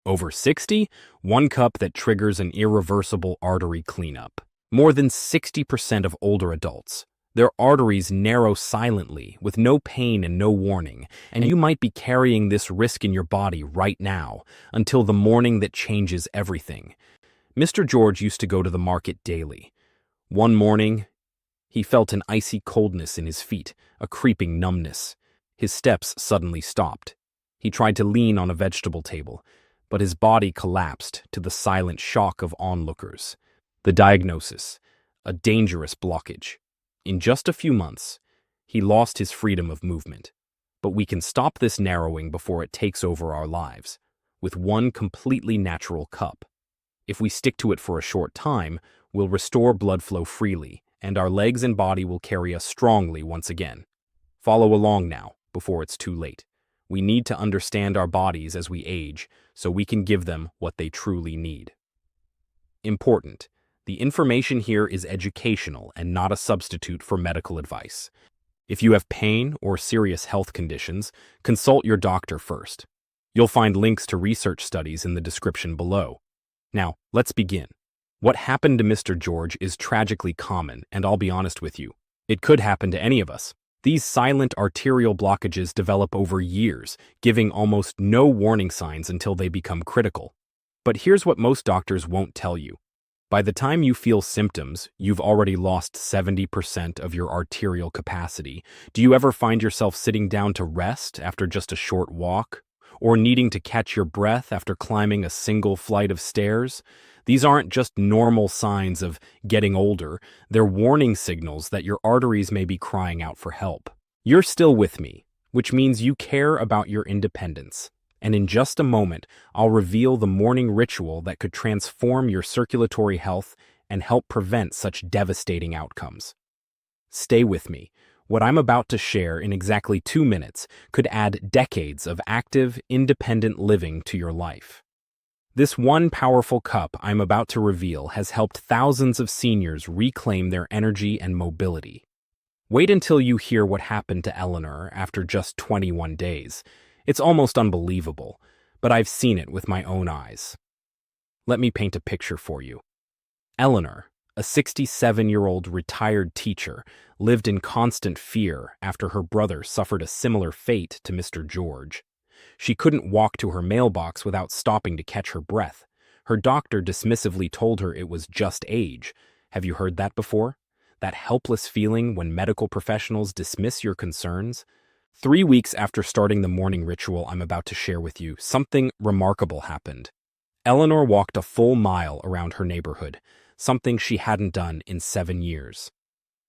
Over 60? One cup that triggers an irreversible artery cleanup. More than 60% of older adults. Their arteries narrow silently, with no pain and no warning, and you might be carrying this risk in your body right now, until the morning that changes everything. Mr. George used to go to the market daily. One morning, he felt an icy coldness in his feet, a creeping numbness. His steps suddenly stopped. He tried to lean on a vegetable table, but his body collapsed to the silent shock of onlookers. The diagnosis: a dangerous blockage. In just a few months, he lost his freedom of movement. But we can stop this narrowing before it takes over our lives, with one completely natural cup. If we stick to it for a short time, we'll restore blood flow freely, and our legs and body will carry us strongly once again. Follow along now, before it's too late. We need to understand our bodies as we age, so we can give them what they truly need. Important: the information here is educational and not a substitute for medical advice. If you have pain or serious health conditions, consult your doctor first. You'll find links to research studies in the description below. Now, let's begin. What happened to Mr. George is tragically common, and I'll be honest with you, it could happen to any of us. These silent arterial blockages develop over years, giving almost no warning signs until they become critical. But here's what most doctors won't tell you. By the time you feel symptoms, you've already lost 70% of your arterial capacity. Do you ever find yourself sitting down to rest after just a short walk? Or needing to catch your breath after climbing a single flight of stairs? These aren't just normal signs of getting older, they're warning signals that your arteries may be crying out for help. You're still with me, which means you care about your independence. And in just a moment, I'll reveal the morning ritual that could transform your circulatory health and help prevent such devastating outcomes. Stay with me. What I'm about to share in exactly 2 minutes could add decades of active, independent living to your life. This one powerful cup I'm about to reveal has helped thousands of seniors reclaim their energy and mobility. Wait until you hear what happened to Eleanor after just 21 days. It's almost unbelievable, but I've seen it with my own eyes. Let me paint a picture for you. Eleanor, a 67-year-old retired teacher, lived in constant fear after her brother suffered a similar fate to Mr. George. She couldn't walk to her mailbox without stopping to catch her breath. Her doctor dismissively told her it was just age. Have you heard that before? That helpless feeling when medical professionals dismiss your concerns? 3 weeks after starting the morning ritual I'm about to share with you, something remarkable happened. Eleanor walked a full mile around her neighborhood, something she hadn't done in 7 years.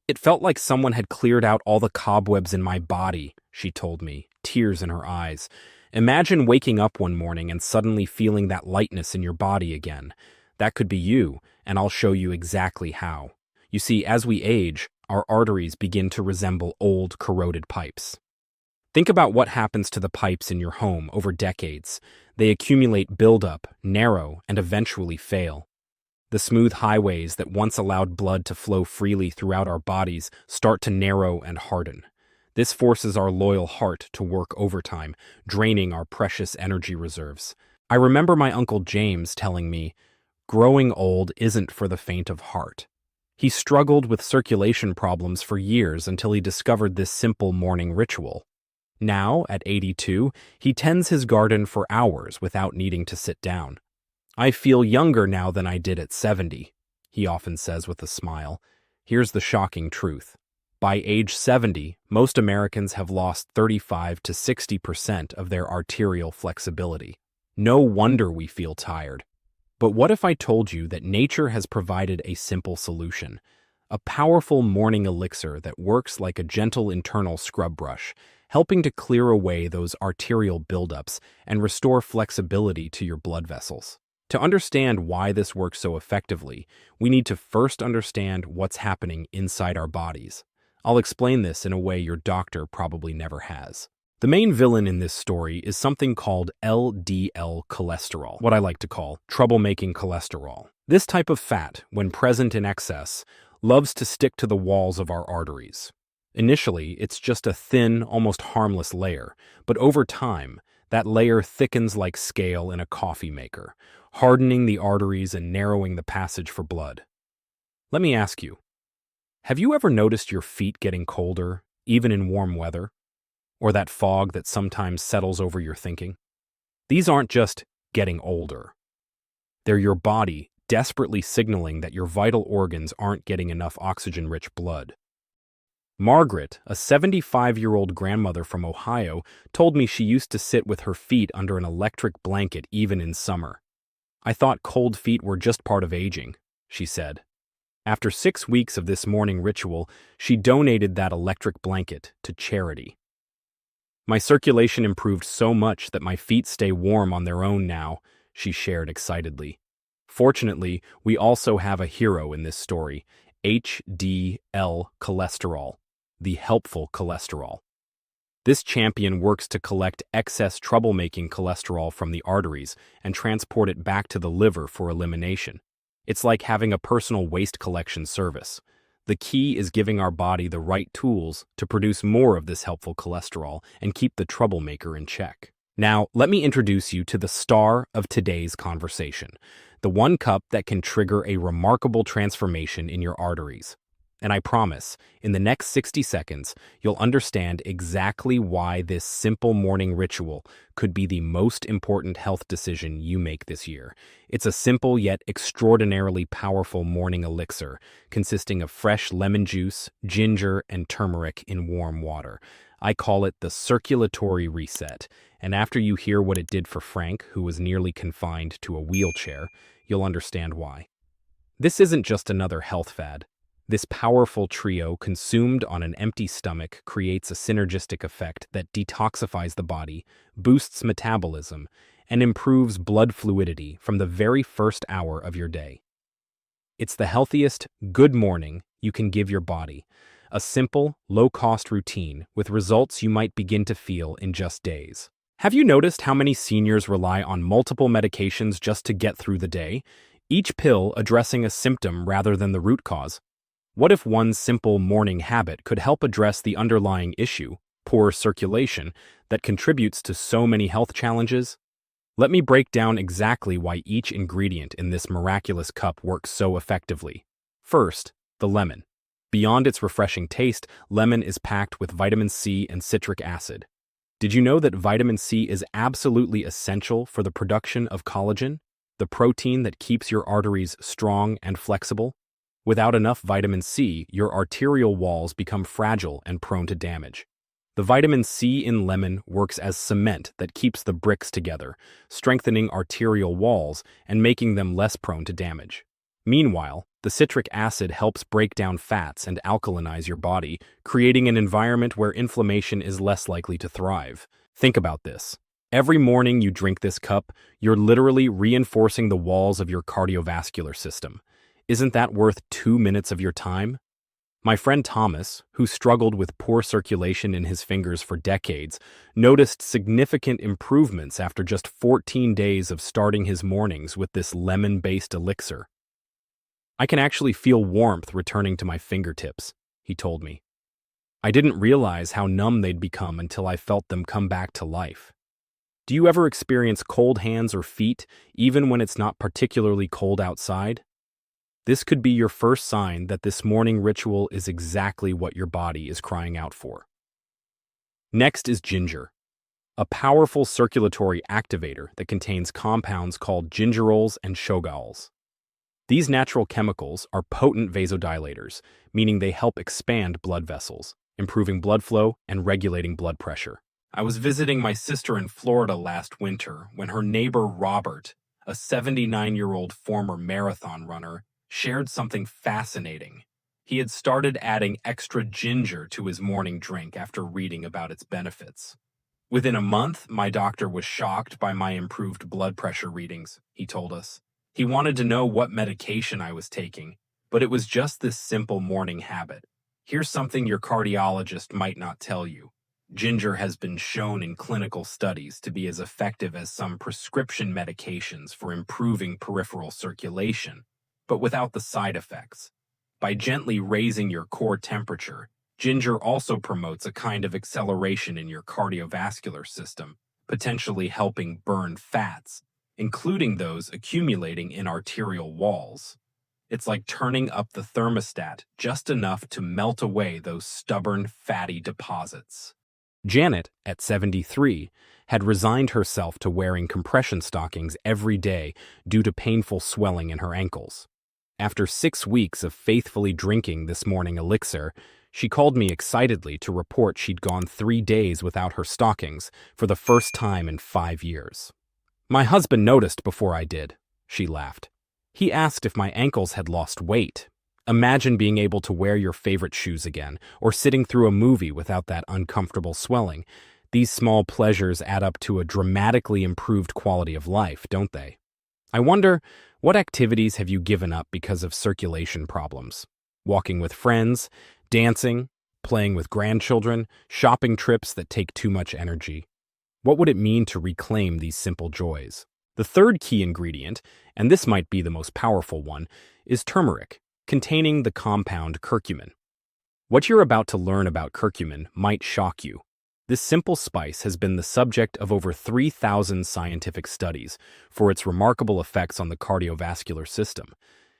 It felt like someone had cleared out all the cobwebs in my body, she told me, tears in her eyes. Imagine waking up one morning and suddenly feeling that lightness in your body again. That could be you, and I'll show you exactly how. You see, as we age, our arteries begin to resemble old, corroded pipes. Think about what happens to the pipes in your home over decades. They accumulate buildup, narrow, and eventually fail. The smooth highways that once allowed blood to flow freely throughout our bodies start to narrow and harden. This forces our loyal heart to work overtime, draining our precious energy reserves. I remember my Uncle James telling me, "Growing old isn't for the faint of heart." He struggled with circulation problems for years until he discovered this simple morning ritual. Now, at 82, he tends his garden for hours without needing to sit down. "I feel younger now than I did at 70, he often says with a smile. Here's the shocking truth. By age 70, most Americans have lost 35 to 60% of their arterial flexibility. No wonder we feel tired. But what if I told you that nature has provided a simple solution? A powerful morning elixir that works like a gentle internal scrub brush, helping to clear away those arterial buildups and restore flexibility to your blood vessels. To understand why this works so effectively, we need to first understand what's happening inside our bodies. I'll explain this in a way your doctor probably never has. The main villain in this story is something called LDL cholesterol, what I like to call troublemaking cholesterol. This type of fat, when present in excess, loves to stick to the walls of our arteries. Initially, it's just a thin, almost harmless layer, but over time, That layer thickens like scale in a coffee maker, hardening the arteries and narrowing the passage for blood. Let me ask you, have you ever noticed your feet getting colder, even in warm weather? Or that fog that sometimes settles over your thinking? These aren't just getting older. They're your body desperately signaling that your vital organs aren't getting enough oxygen-rich blood. Margaret, a 75-year-old grandmother from Ohio, told me she used to sit with her feet under an electric blanket even in summer. "I thought cold feet were just part of aging," she said. After 6 weeks of this morning ritual, she donated that electric blanket to charity. "My circulation improved so much that my feet stay warm on their own now," she shared excitedly. Fortunately, we also have a hero in this story, HDL cholesterol, the helpful cholesterol. This champion works to collect excess troublemaking cholesterol from the arteries and transport it back to the liver for elimination. It's like having a personal waste collection service. The key is giving our body the right tools to produce more of this helpful cholesterol and keep the troublemaker in check. Now, let me introduce you to the star of today's conversation, the one cup that can trigger a remarkable transformation in your arteries. And I promise, in the next 60 seconds, you'll understand exactly why this simple morning ritual could be the most important health decision you make this year. It's a simple yet extraordinarily powerful morning elixir consisting of fresh lemon juice, ginger, and turmeric in warm water. I call it the circulatory reset, and after you hear what it did for Frank, who was nearly confined to a wheelchair, you'll understand why. This isn't just another health fad. This powerful trio, consumed on an empty stomach, creates a synergistic effect that detoxifies the body, boosts metabolism, and improves blood fluidity from the very first hour of your day. It's the healthiest good morning you can give your body, a simple, low-cost routine with results you might begin to feel in just days. Have you noticed how many seniors rely on multiple medications just to get through the day, each pill addressing a symptom rather than the root cause? What if one simple morning habit could help address the underlying issue, poor circulation, that contributes to so many health challenges? Let me break down exactly why each ingredient in this miraculous cup works so effectively. First, the lemon. Beyond its refreshing taste, lemon is packed with vitamin C and citric acid. Did you know that vitamin C is absolutely essential for the production of collagen, the protein that keeps your arteries strong and flexible? Without enough vitamin C, your arterial walls become fragile and prone to damage. The vitamin C in lemon works as cement that keeps the bricks together, strengthening arterial walls and making them less prone to damage. Meanwhile, the citric acid helps break down fats and alkalinize your body, creating an environment where inflammation is less likely to thrive. Think about this. Every morning you drink this cup, you're literally reinforcing the walls of your cardiovascular system. Isn't that worth 2 minutes of your time? My friend Thomas, who struggled with poor circulation in his fingers for decades, noticed significant improvements after just 14 days of starting his mornings with this lemon-based elixir. "I can actually feel warmth returning to my fingertips," he told me. "I didn't realize how numb they'd become until I felt them come back to life." Do you ever experience cold hands or feet, even when it's not particularly cold outside? This could be your first sign that this morning ritual is exactly what your body is crying out for. Next is ginger, a powerful circulatory activator that contains compounds called gingerols and shortness. These natural chemicals are potent vasodilators, meaning they help expand blood vessels, improving blood flow and regulating blood pressure. I was visiting my sister in Florida last winter when her neighbor Robert, a 79-year-old former marathon runner, shared something fascinating. He had started adding extra ginger to his morning drink after reading about its benefits. "Within a month, my doctor was shocked by my improved blood pressure readings," he told us. He wanted to know what medication I was taking, but it was just this simple morning habit. Here's something your cardiologist might not tell you. Ginger has been shown in clinical studies to be as effective as some prescription medications for improving peripheral circulation, but without the side effects. By gently raising your core temperature, ginger also promotes a kind of acceleration in your cardiovascular system, potentially helping burn fats, including those accumulating in arterial walls. It's like turning up the thermostat just enough to melt away those stubborn, fatty deposits. Janet, at 73, had resigned herself to wearing compression stockings every day due to painful swelling in her ankles. After 6 weeks of faithfully drinking this morning elixir, she called me excitedly to report she'd gone 3 days without her stockings for the first time in 5 years. "My husband noticed before I did," she laughed. "He asked if my ankles had lost weight. Imagine being able to wear your favorite shoes again, or sitting through a movie without that uncomfortable swelling. These small pleasures add up to a dramatically improved quality of life, don't they? I wonder, what activities have you given up because of circulation problems? Walking with friends, dancing, playing with grandchildren, shopping trips that take too much energy. What would it mean to reclaim these simple joys?" The third key ingredient, and this might be the most powerful one, is turmeric, containing the compound curcumin. What you're about to learn about curcumin might shock you. This simple spice has been the subject of over 3,000 scientific studies for its remarkable effects on the cardiovascular system.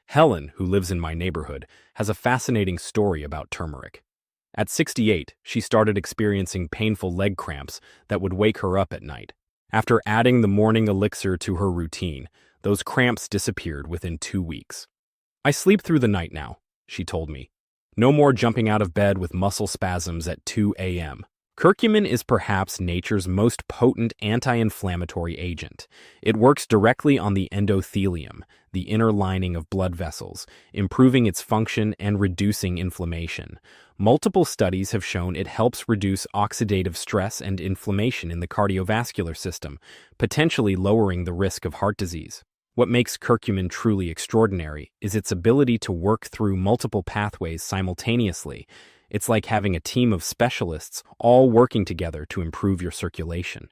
Helen, who lives in my neighborhood, has a fascinating story about turmeric. At 68, she started experiencing painful leg cramps that would wake her up at night. After adding the morning elixir to her routine, those cramps disappeared within 2 weeks. "I sleep through the night now," she told me. "No more jumping out of bed with muscle spasms at 2 a.m. Curcumin is perhaps nature's most potent anti-inflammatory agent. It works directly on the endothelium, the inner lining of blood vessels, improving its function and reducing inflammation. Multiple studies have shown it helps reduce oxidative stress and inflammation in the cardiovascular system, potentially lowering the risk of heart disease. What makes curcumin truly extraordinary is its ability to work through multiple pathways simultaneously. It's like having a team of specialists all working together to improve your circulation.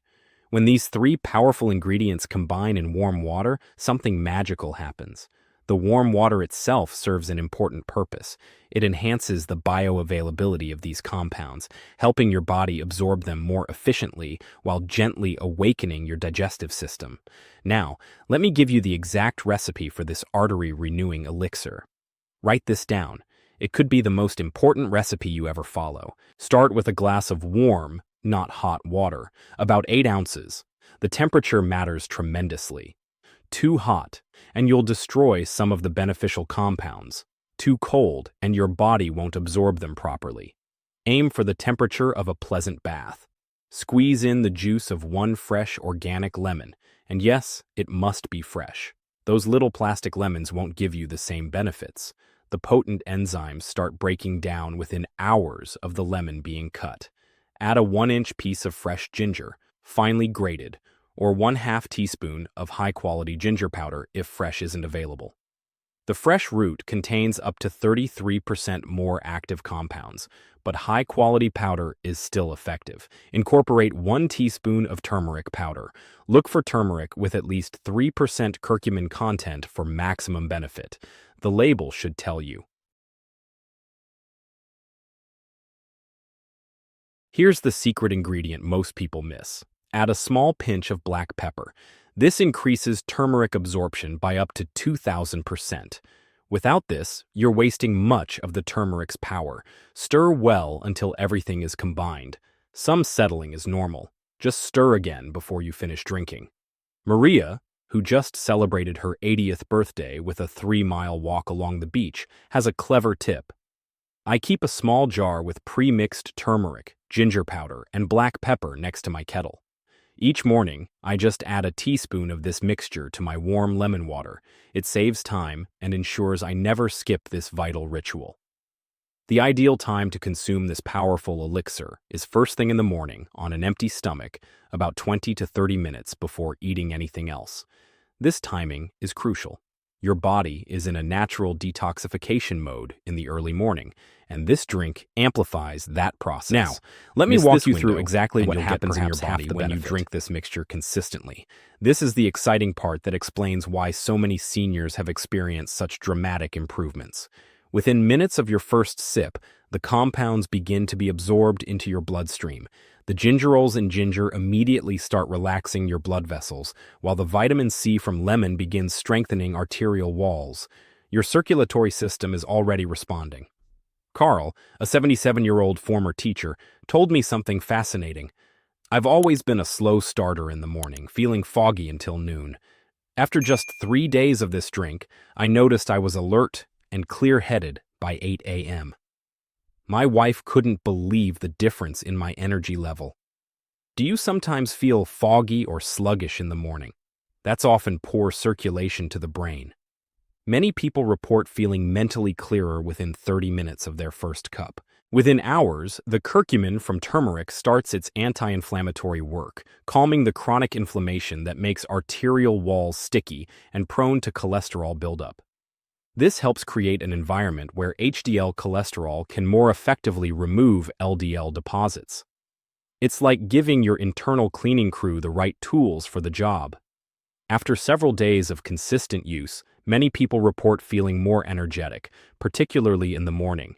When these 3 powerful ingredients combine in warm water, something magical happens. The warm water itself serves an important purpose. It enhances the bioavailability of these compounds, helping your body absorb them more efficiently while gently awakening your digestive system. Now, let me give you the exact recipe for this artery-renewing elixir. Write this down. It could be the most important recipe you ever follow. Start with a glass of warm, not hot water, about 8 ounces. The temperature matters tremendously. Too hot, and you'll destroy some of the beneficial compounds. Too cold, and your body won't absorb them properly. Aim for the temperature of a pleasant bath. Squeeze in the juice of 1 fresh organic lemon, and yes, it must be fresh. Those little plastic lemons won't give you the same benefits. The potent enzymes start breaking down within hours of the lemon being cut. Add a 1-inch piece of fresh ginger, finely grated, or 1/2 teaspoon of high-quality ginger powder if fresh isn't available. The fresh root contains up to 33% more active compounds, but high-quality powder is still effective. Incorporate 1 teaspoon of turmeric powder. Look for turmeric with at least 3% curcumin content for maximum benefit. The label should tell you. Here's the secret ingredient most people miss. Add a small pinch of black pepper. This increases turmeric absorption by up to 2,000%. Without this, you're wasting much of the turmeric's power. Stir well until everything is combined. Some settling is normal. Just stir again before you finish drinking. Maria, who just celebrated her 80th birthday with a 3-mile walk along the beach, has a clever tip. I keep a small jar with pre-mixed turmeric, ginger powder, and black pepper next to my kettle. Each morning, I just add a teaspoon of this mixture to my warm lemon water. It saves time and ensures I never skip this vital ritual. The ideal time to consume this powerful elixir is first thing in the morning on an empty stomach, about 20 to 30 minutes before eating anything else. This timing is crucial. Your body is in a natural detoxification mode in the early morning, and this drink amplifies that process. Now, let me walk you through exactly what happens in your body when you drink this mixture consistently. This is the exciting part that explains why so many seniors have experienced such dramatic improvements. Within minutes of your first sip, the compounds begin to be absorbed into your bloodstream. The gingerols in ginger immediately start relaxing your blood vessels, while the vitamin C from lemon begins strengthening arterial walls. Your circulatory system is already responding. Carl, a 77-year-old former teacher, told me something fascinating. I've always been a slow starter in the morning, feeling foggy until noon. After just 3 days of this drink, I noticed I was alert and clear-headed by 8 a.m. My wife couldn't believe the difference in my energy level. Do you sometimes feel foggy or sluggish in the morning? That's often poor circulation to the brain. Many people report feeling mentally clearer within 30 minutes of their first cup. Within hours, the curcumin from turmeric starts its anti-inflammatory work, calming the chronic inflammation that makes arterial walls sticky and prone to cholesterol buildup. This helps create an environment where HDL cholesterol can more effectively remove LDL deposits. It's like giving your internal cleaning crew the right tools for the job. After several days of consistent use, many people report feeling more energetic, particularly in the morning.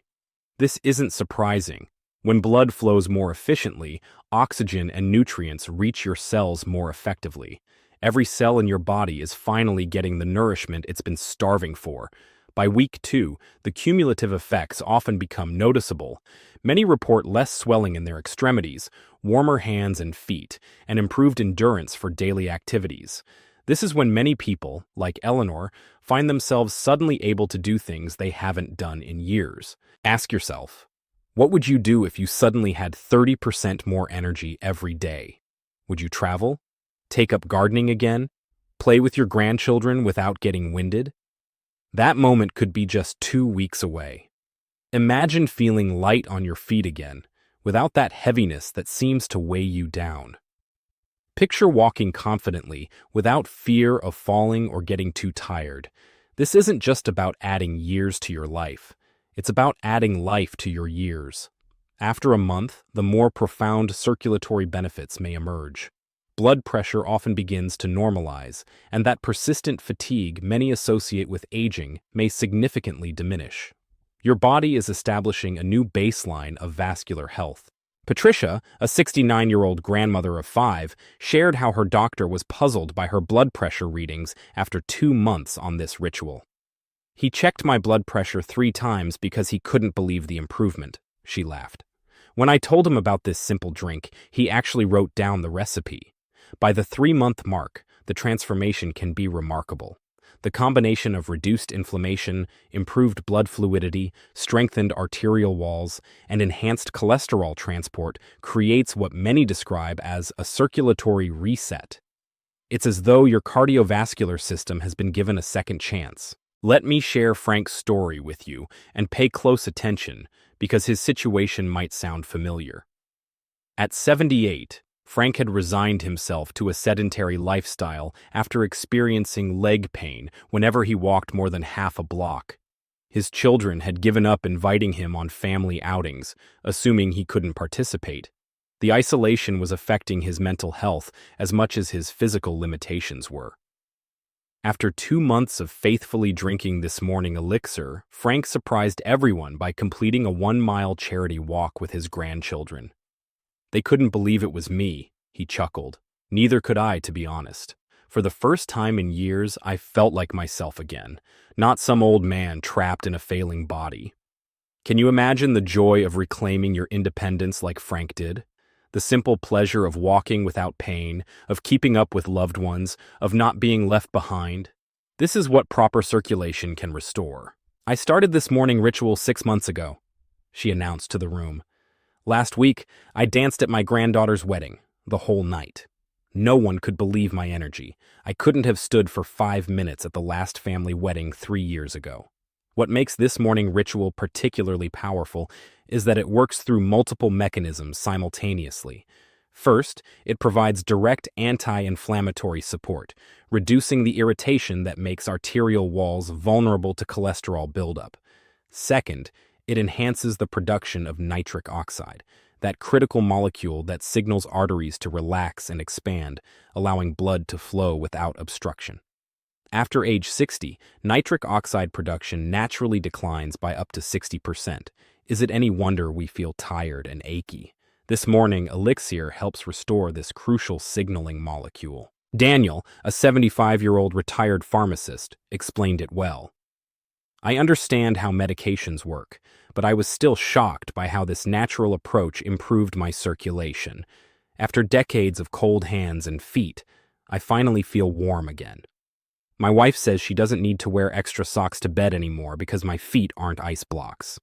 This isn't surprising. When blood flows more efficiently, oxygen and nutrients reach your cells more effectively. Every cell in your body is finally getting the nourishment it's been starving for. By week 2, the cumulative effects often become noticeable. Many report less swelling in their extremities, warmer hands and feet, and improved endurance for daily activities. This is when many people, like Eleanor, find themselves suddenly able to do things they haven't done in years. Ask yourself, what would you do if you suddenly had 30% more energy every day? Would you travel? Take up gardening again? Play with your grandchildren without getting winded? That moment could be just 2 weeks away. Imagine feeling light on your feet again, without that heaviness that seems to weigh you down. Picture walking confidently, without fear of falling or getting too tired. This isn't just about adding years to your life. It's about adding life to your years. After a month, the more profound circulatory benefits may emerge. Blood pressure often begins to normalize, and that persistent fatigue many associate with aging may significantly diminish. Your body is establishing a new baseline of vascular health. Patricia, a 69-year-old grandmother of 5, shared how her doctor was puzzled by her blood pressure readings after 2 months on this ritual. "He checked my blood pressure 3 times because he couldn't believe the improvement," she laughed. "When I told him about this simple drink, he actually wrote down the recipe. By the 3-month mark, the transformation can be remarkable. The combination of reduced inflammation, improved blood fluidity, strengthened arterial walls, and enhanced cholesterol transport creates what many describe as a circulatory reset. It's as though your cardiovascular system has been given a second chance." Let me share Frank's story with you, and pay close attention, because his situation might sound familiar. At 78, Frank had resigned himself to a sedentary lifestyle after experiencing leg pain whenever he walked more than half a block. His children had given up inviting him on family outings, assuming he couldn't participate. The isolation was affecting his mental health as much as his physical limitations were. After 2 months of faithfully drinking this morning elixir, Frank surprised everyone by completing a 1-mile charity walk with his grandchildren. "They couldn't believe it was me," he chuckled. "Neither could I, to be honest. For the first time in years, I felt like myself again, not some old man trapped in a failing body." Can you imagine the joy of reclaiming your independence like Frank did? The simple pleasure of walking without pain, of keeping up with loved ones, of not being left behind. This is what proper circulation can restore. "I started this morning ritual 6 months ago," she announced to the room. "Last week, I danced at my granddaughter's wedding, the whole night. No one could believe my energy. I couldn't have stood for 5 minutes at the last family wedding 3 years ago." What makes this morning ritual particularly powerful is that it works through multiple mechanisms simultaneously. First, it provides direct anti-inflammatory support, reducing the irritation that makes arterial walls vulnerable to cholesterol buildup. Second, it enhances the production of nitric oxide, that critical molecule that signals arteries to relax and expand, allowing blood to flow without obstruction. After age 60, nitric oxide production naturally declines by up to 60%. Is it any wonder we feel tired and achy? This morning, elixir helps restore this crucial signaling molecule. Daniel, a 75-year-old retired pharmacist, explained it well. I understand how medications work, but I was still shocked by how this natural approach improved my circulation. After decades of cold hands and feet, I finally feel warm again. My wife says she doesn't need to wear extra socks to bed anymore because my feet aren't ice blocks.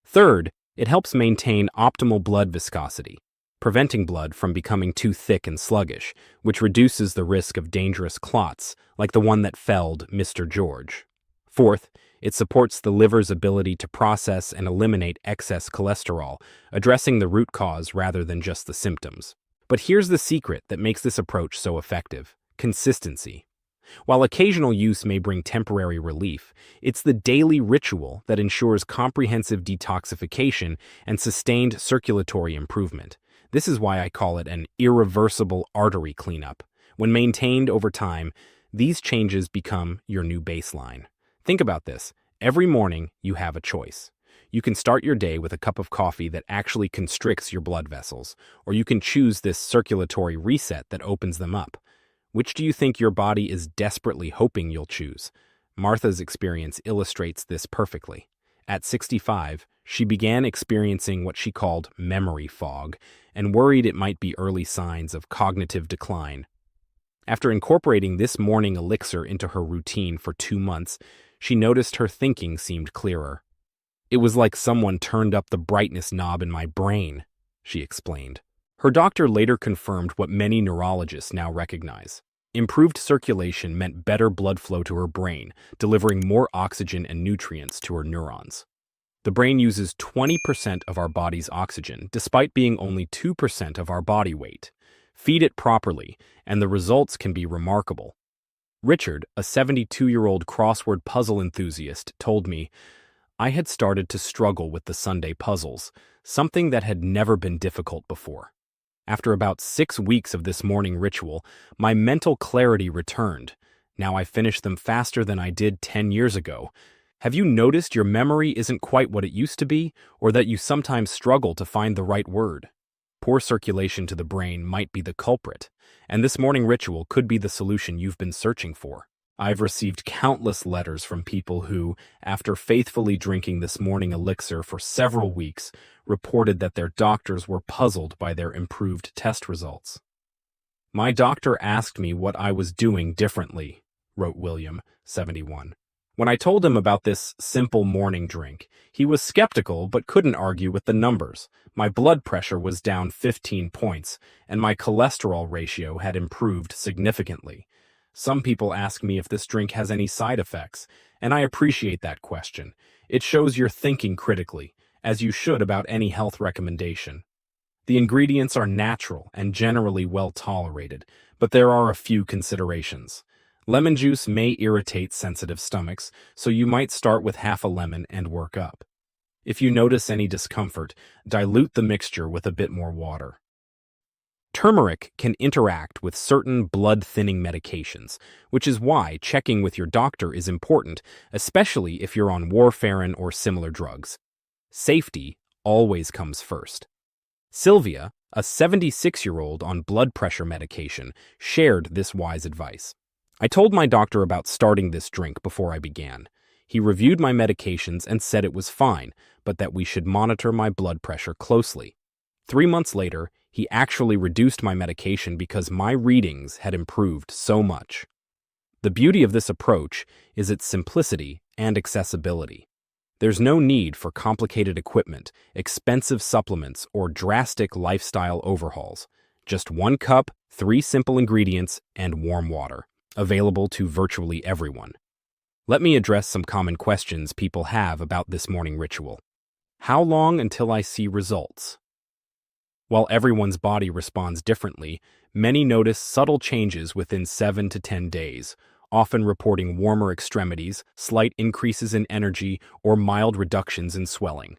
Third, it helps maintain optimal blood viscosity, preventing blood from becoming too thick and sluggish, which reduces the risk of dangerous clots like the one that felled Mr. George. Fourth, it supports the liver's ability to process and eliminate excess cholesterol, addressing the root cause rather than just the symptoms. But here's the secret that makes this approach so effective: consistency. While occasional use may bring temporary relief, it's the daily ritual that ensures comprehensive detoxification and sustained circulatory improvement. This is why I call it an irreversible artery cleanup. When maintained over time, these changes become your new baseline. Think about this. Every morning, you have a choice. You can start your day with a cup of coffee that actually constricts your blood vessels, or you can choose this circulatory reset that opens them up. Which do you think your body is desperately hoping you'll choose? Martha's experience illustrates this perfectly. At 65, she began experiencing what she called memory fog and worried it might be early signs of cognitive decline. After incorporating this morning elixir into her routine for 2 months, she noticed her thinking seemed clearer. "It was like someone turned up the brightness knob in my brain," she explained. Her doctor later confirmed what many neurologists now recognize. Improved circulation meant better blood flow to her brain, delivering more oxygen and nutrients to her neurons. The brain uses 20% of our body's oxygen, despite being only 2% of our body weight. Feed it properly, and the results can be remarkable. Richard, a 72-year-old crossword puzzle enthusiast, told me, "I had started to struggle with the Sunday puzzles, something that had never been difficult before. After about 6 weeks of this morning ritual, my mental clarity returned. Now I finish them faster than I did 10 years ago. Have you noticed your memory isn't quite what it used to be, or that you sometimes struggle to find the right word? Poor circulation to the brain might be the culprit, and this morning ritual could be the solution you've been searching for." I've received countless letters from people who, after faithfully drinking this morning elixir for several weeks, reported that their doctors were puzzled by their improved test results. "My doctor asked me what I was doing differently," wrote William, 71. "When I told him about this simple morning drink, he was skeptical but couldn't argue with the numbers. My blood pressure was down 15 points, and my cholesterol ratio had improved significantly. Some people ask me if this drink has any side effects, and I appreciate that question. It shows you're thinking critically, as you should about any health recommendation. The ingredients are natural and generally well tolerated, but there are a few considerations. Lemon juice may irritate sensitive stomachs, so you might start with half a lemon and work up. If you notice any discomfort, dilute the mixture with a bit more water." Turmeric can interact with certain blood-thinning medications, which is why checking with your doctor is important, especially if you're on warfarin or similar drugs. Safety always comes first. Sylvia, a 76-year-old on blood pressure medication, shared this wise advice. "I told my doctor about starting this drink before I began. He reviewed my medications and said it was fine, but that we should monitor my blood pressure closely. 3 months later, he actually reduced my medication because my readings had improved so much." The beauty of this approach is its simplicity and accessibility. There's no need for complicated equipment, expensive supplements, or drastic lifestyle overhauls. Just 1 cup, 3 simple ingredients, and warm water, available to virtually everyone. Let me address some common questions people have about this morning ritual. How long until I see results? While everyone's body responds differently, many notice subtle changes within 7 to 10 days, often reporting warmer extremities, slight increases in energy, or mild reductions in swelling.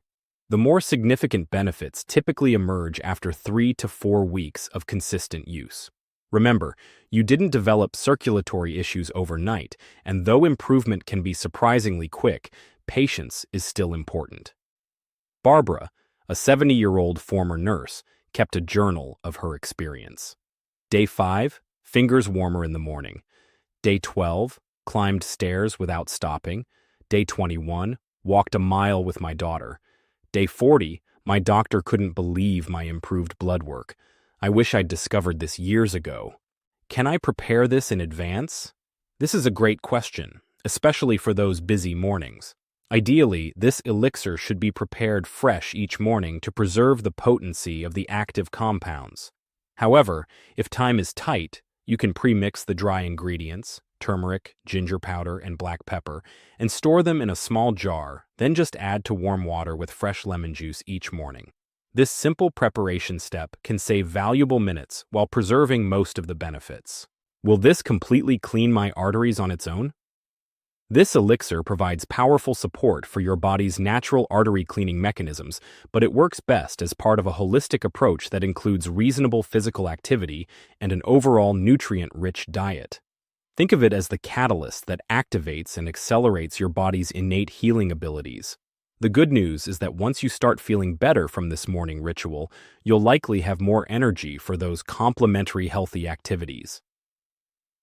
The more significant benefits typically emerge after 3 to 4 weeks of consistent use. Remember, you didn't develop circulatory issues overnight, and though improvement can be surprisingly quick, patience is still important. Barbara, A 70-year-old former nurse kept a journal of her experience. Day 5, fingers warmer in the morning. Day 12, climbed stairs without stopping. Day 21, walked a mile with my daughter. Day 40, my doctor couldn't believe my improved blood work. I wish I'd discovered this years ago. Can I prepare this in advance? This is a great question, especially for those busy mornings. Ideally, this elixir should be prepared fresh each morning to preserve the potency of the active compounds. However, if time is tight, you can pre-mix the dry ingredients, turmeric, ginger powder, and black pepper, and store them in a small jar, then just add to warm water with fresh lemon juice each morning. This simple preparation step can save valuable minutes while preserving most of the benefits. Will this completely clean my arteries on its own? This elixir provides powerful support for your body's natural artery cleaning mechanisms, but it works best as part of a holistic approach that includes reasonable physical activity and an overall nutrient-rich diet. Think of it as the catalyst that activates and accelerates your body's innate healing abilities. The good news is that once you start feeling better from this morning ritual, you'll likely have more energy for those complementary healthy activities.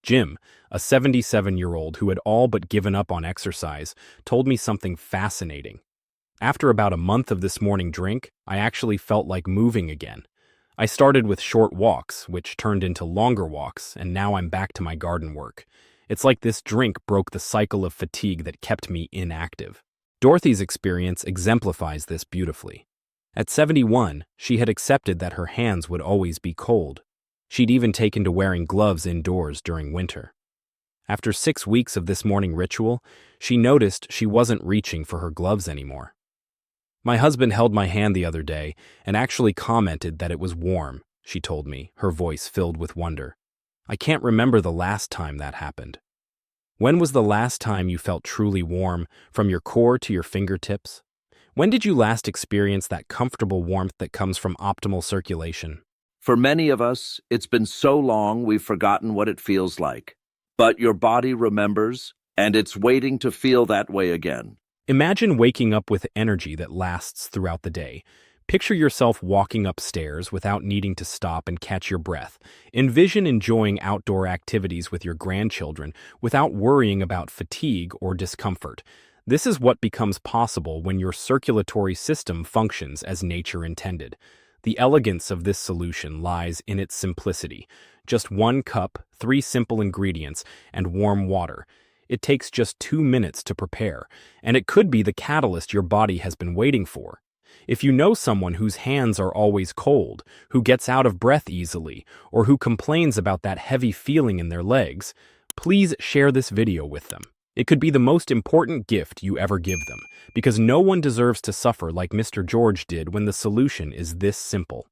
Jim, a 77-year-old who had all but given up on exercise, told me something fascinating. After about a month of this morning drink, I actually felt like moving again. I started with short walks, which turned into longer walks, and now I'm back to my garden work. It's like this drink broke the cycle of fatigue that kept me inactive. Dorothy's experience exemplifies this beautifully. At 71, she had accepted that her hands would always be cold. She'd even taken to wearing gloves indoors during winter. After 6 weeks of this morning ritual, she noticed she wasn't reaching for her gloves anymore. My husband held my hand the other day and actually commented that it was warm, she told me, her voice filled with wonder. I can't remember the last time that happened. When was the last time you felt truly warm, from your core to your fingertips? When did you last experience that comfortable warmth that comes from optimal circulation? For many of us, it's been so long we've forgotten what it feels like. But your body remembers, and it's waiting to feel that way again. Imagine waking up with energy that lasts throughout the day. Picture yourself walking upstairs without needing to stop and catch your breath. Envision enjoying outdoor activities with your grandchildren without worrying about fatigue or discomfort. This is what becomes possible when your circulatory system functions as nature intended. The elegance of this solution lies in its simplicity. Just 1 cup, 3 simple ingredients, and warm water. It takes just 2 minutes to prepare, and it could be the catalyst your body has been waiting for. If you know someone whose hands are always cold, who gets out of breath easily, or who complains about that heavy feeling in their legs, please share this video with them. It could be the most important gift you ever give them, because no one deserves to suffer like Mr. George did when the solution is this simple.